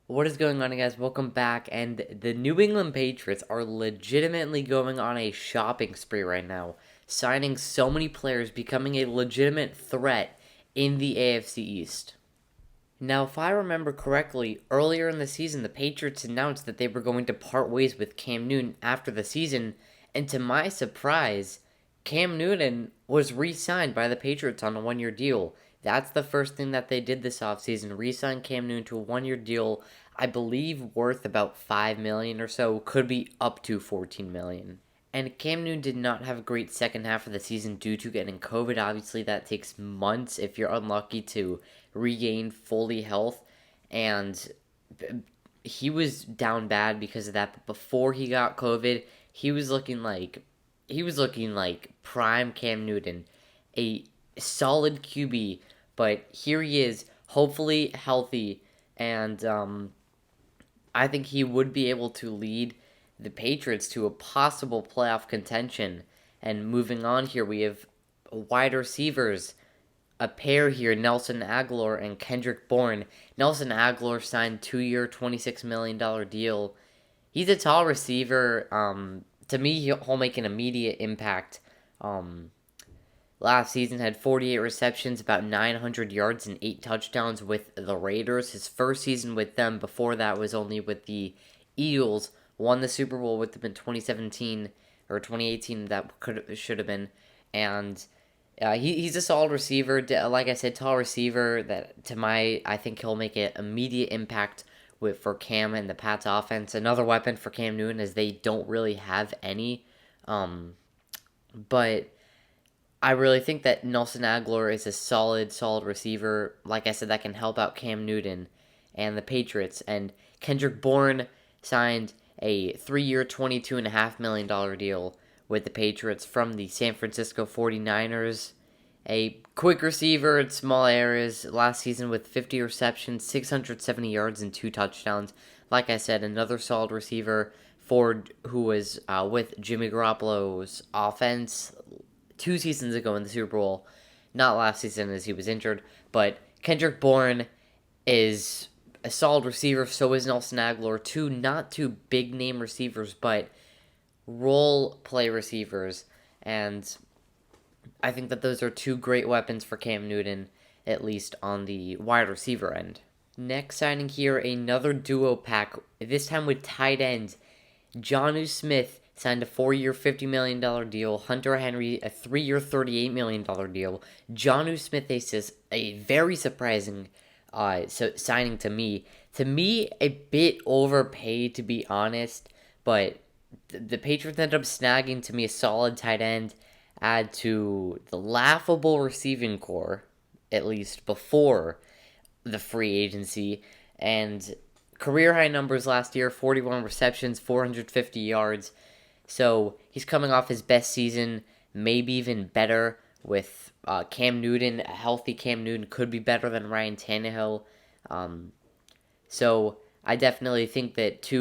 What is going on, guys? Welcome back. And the New England Patriots are legitimately going on a shopping spree right now, signing so many players, becoming a legitimate threat in the AFC East. Now, if I remember correctly, earlier in the season, the Patriots announced that they were going to part ways with Cam Newton after the season, and to my surprise, Cam Newton was re signed by the Patriots on a 1 year deal. That's the first thing that they did this offseason, re sign Cam Newton to a 1 year deal, I believe worth about $5 million or so, could be up to $14 million. And Cam Newton did not have a great second half of the season due to getting COVID. Obviously, that takes months if you're unlucky to regain fully health. And he was down bad because of that. But before he got COVID, he was looking like prime Cam Newton, a solid QB. But here he is, hopefully healthy, and I think he would be able to lead the Patriots to a possible playoff contention. And moving on here, we have wide receivers, a pair here, Nelson Aguilar and Kendrick Bourne. Nelson Aguilar signed 2 year, $26 million deal. He's a tall receiver. To me, he'll make an immediate impact. Last season had 48 receptions, about 900 yards, and 8 touchdowns with the Raiders. His first season with them, before that, was only with the Eagles. Won the Super Bowl with them in 2017 or 2018. That should have been, and he's a solid receiver. Like I said, tall receiver. I think he'll make an immediate impact for Cam and the Pats offense. Another weapon for Cam Newton, as they don't really have any. But I really think that Nelson Aguilar is a solid receiver. Like I said, that can help out Cam Newton and the Patriots. And Kendrick Bourne signed a 3 year, $22.5 million deal with the Patriots from the San Francisco 49ers. A quick receiver in small areas. Last season with 50 receptions, 670 yards, and 2 touchdowns. Like I said, another solid receiver. Ford, who was with Jimmy Garoppolo's offense 2 seasons ago in the Super Bowl. Not last season as he was injured, but Kendrick Bourne is a solid receiver. So is Nelson Aguilar. Not two big name receivers, but role play receivers. And I think that those are two great weapons for Cam Newton, at least on the wide receiver end. Next signing here, another duo pack, this time with tight ends. Jonnu Smith signed a 4 year, $50 million deal. Hunter Henry, a 3 year, $38 million deal. Jonnu Smith is a very surprising signing to me. To me, a bit overpaid, to be honest, but the Patriots ended up snagging, to me, a solid tight end, add to the laughable receiving core, at least before the free agency, and career high numbers last year, 41 receptions, 450 yards. So he's coming off his best season, maybe even better with Cam Newton. A healthy Cam Newton could be better than Ryan Tannehill. So I definitely think that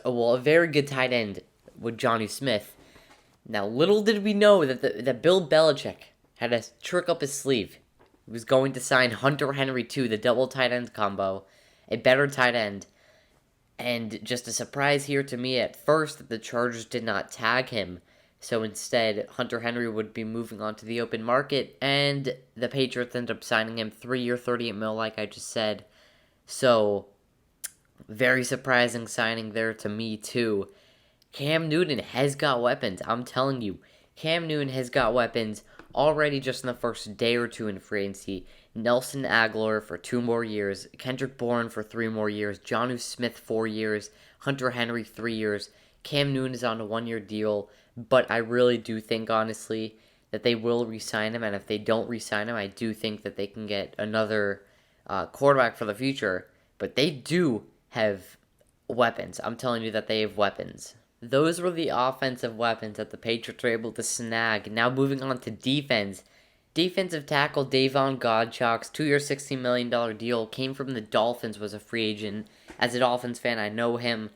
a very good tight end with Jonnu Smith. Now, little did we know that Bill Belichick had a trick up his sleeve. He was going to sign Hunter Henry too, the double tight end combo, a better tight end. And just a surprise here to me at first that the Chargers did not tag him. So instead, Hunter Henry would be moving on to the open market, and the Patriots ended up signing him 3 year, $38 million, like I just said. So, very surprising signing there to me too. Cam Newton has got weapons. I'm telling you, Cam Newton has got weapons already just in the first day or two in free agency. Nelson Aguilar for 2 more years, Kendrick Bourne for 3 more years, Jonnu Smith 4 years, Hunter Henry 3 years. Cam Newton is on a 1 year deal, but I really do think, honestly, that they will re-sign him, and if they don't re-sign him, I do think that they can get another quarterback for the future. But they do have weapons. I'm telling you that they have weapons. Those were the offensive weapons that the Patriots were able to snag. Now moving on to defense. Defensive tackle Davon Godchuk's 2 year, $16 million deal came from the Dolphins, was a free agent. As a Dolphins fan, I know him.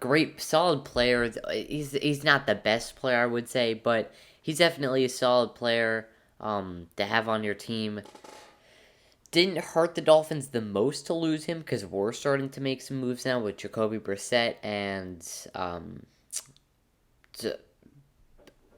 Great, solid player. He's not the best player, I would say, but he's definitely a solid player to have on your team. didn't hurt the Dolphins the most to lose him because we're starting to make some moves now with Jacoby Brissett and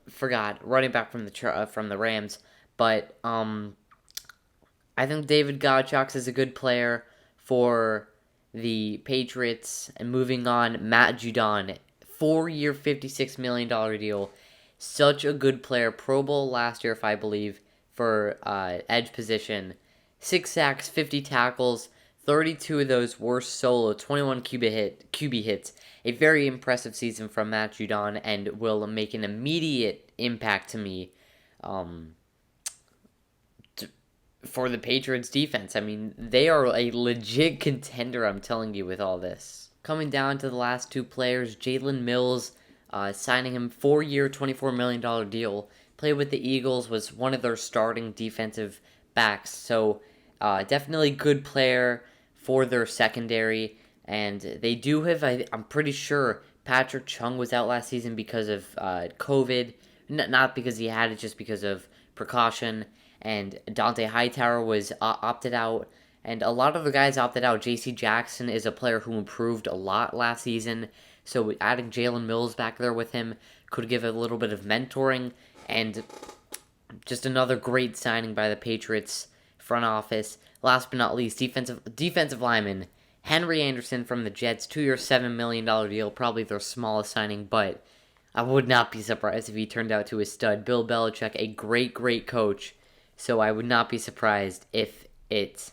forgot running back from the Rams, but I think David Godchaux is a good player for the Patriots. And moving on, Matt Judon, 4-year, $56 million deal. Such a good player. Pro Bowl last year, if I believe, for edge position. 6 sacks, 50 tackles, 32 of those were solo, 21 QB hits. A very impressive season from Matt Judon and will make an immediate impact to me for the Patriots defense. I mean, they are a legit contender, I'm telling you, with all this. Coming down to the last two players, Jaylen Mills, signing him 4-year, $24 million deal. Played with the Eagles, was one of their starting defensive backs. So, definitely good player for their secondary. And they do have, I'm pretty sure, Patrick Chung was out last season because of COVID. Not because he had it, just because of precaution. And Dante Hightower was opted out. And a lot of the guys opted out. J.C. Jackson is a player who improved a lot last season. So adding Jaylen Mills back there with him could give a little bit of mentoring. And just another great signing by the Patriots front office. Last but not least, defensive lineman Henry Anderson from the Jets, 2-year, $7 million deal. Probably their smallest signing, but I would not be surprised if he turned out to a stud. Bill Belichick, a great coach. So I would not be surprised if it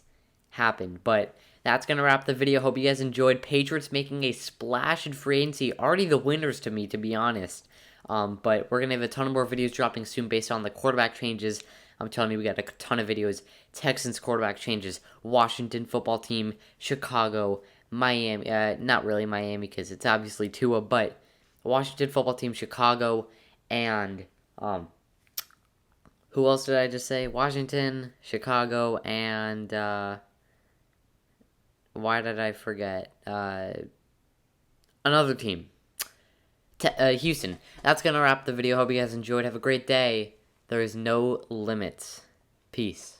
happened. But that's going to wrap the video. Hope you guys enjoyed. Patriots making a splash in free agency. Already the winners to me, to be honest. But we're going to have a ton more videos dropping soon based on the quarterback changes. I'm telling you, we got a ton of videos. Texans quarterback changes. Washington football team. Chicago. Miami. Not really Miami because it's obviously Tua. But Washington football team. Chicago. And who else did I just say? Washington, Chicago, and why did I forget? Another team. Houston. That's going to wrap the video. Hope you guys enjoyed. Have a great day. There is no limits. Peace.